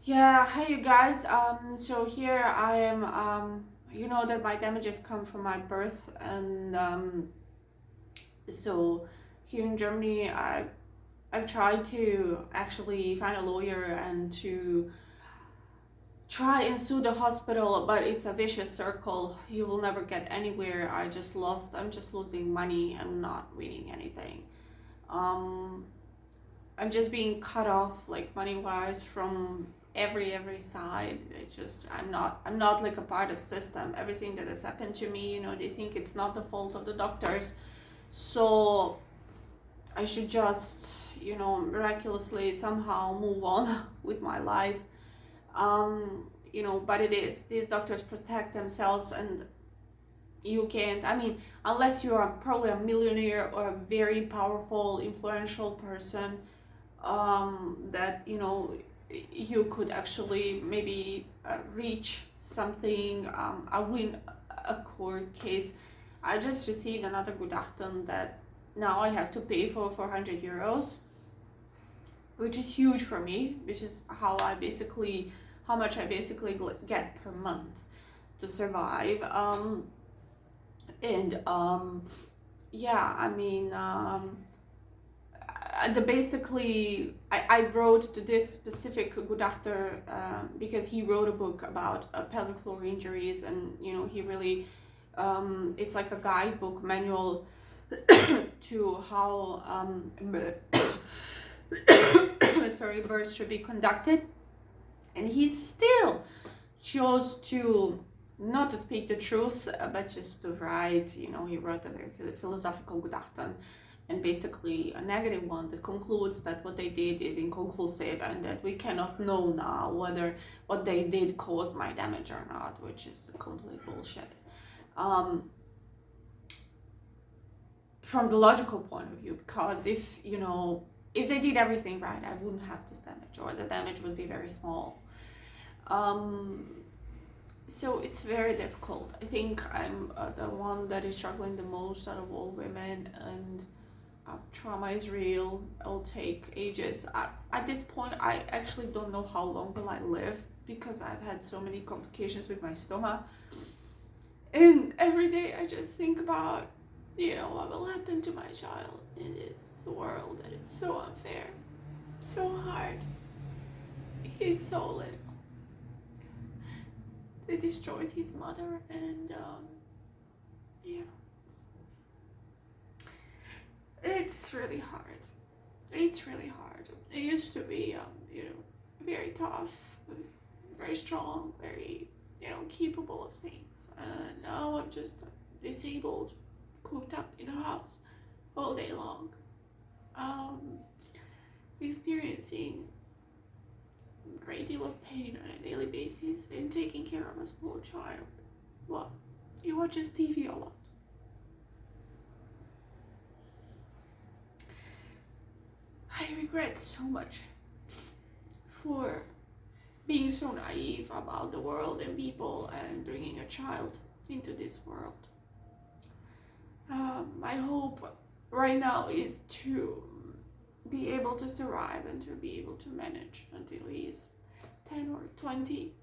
Yeah, hi you guys. So here I am. You know that my damages come from my birth, and so here in Germany, I've tried to actually find a lawyer and to try and sue the hospital, but it's a vicious circle. You will never get anywhere. I'm just losing money. I'm not winning anything. Um, I'm just being cut off like money wise from every side. I'm not like a part of system. Everything that has happened to me, they think it's not the fault of the doctors. So I should just, miraculously somehow move on with my life. But it is. These doctors protect themselves, and you can't. I mean, unless you are probably a millionaire or a very powerful, influential person, that you could actually maybe reach something, win a court case. I just received another Gutachten that now I have to pay for 400 euros, which is huge for me, which is how much I basically get per month to survive. And yeah, I mean, the basically I wrote to this specific Gutachter because he wrote a book about pelvic floor injuries, and he really it's like a guidebook manual to how births should be conducted, and he still chose to not to speak the truth, but just to write. He wrote a very philosophical Gutachten, and basically a negative one that concludes that what they did is inconclusive, and that we cannot know now whether what they did caused my damage or not, which is complete bullshit. From the logical point of view, because if they did everything right, I wouldn't have this damage, or the damage would be very small. So it's very difficult. I think I'm the one that is struggling the most out of all women, and trauma is real. It'll take ages. At this point, I actually don't know how long will I live, because I've had so many complications with my stomach. And every day I just think about, what will happen to my child in this world that is so unfair, so hard. He's so little. They destroyed his mother, and yeah. It's really hard. It's really hard. It used to be, very tough, very strong, very, capable of things. And now I'm just disabled, cooped up in a house all day long, experiencing a great deal of pain on a daily basis, and taking care of a small child. Well, he watches TV a lot. I regret so much for being so naive about the world and people, and bringing a child into this world. My hope right now is to be able to survive and to be able to manage until he's 10 or 20.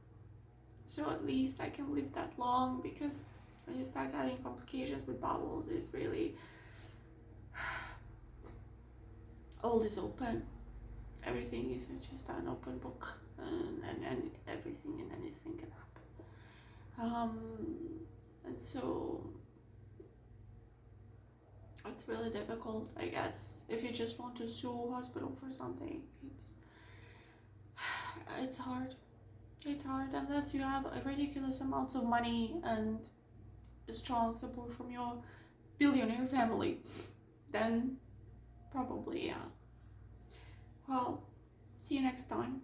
So at least I can live that long, because when you start having complications with bowels, it's really all is open. Everything is just an open book, and everything and anything can happen. And so it's really difficult, I guess. If you just want to sue a hospital for something, it's hard. It's hard unless you have a ridiculous amounts of money and strong support from your billionaire family. Then probably, yeah. Well, see you next time.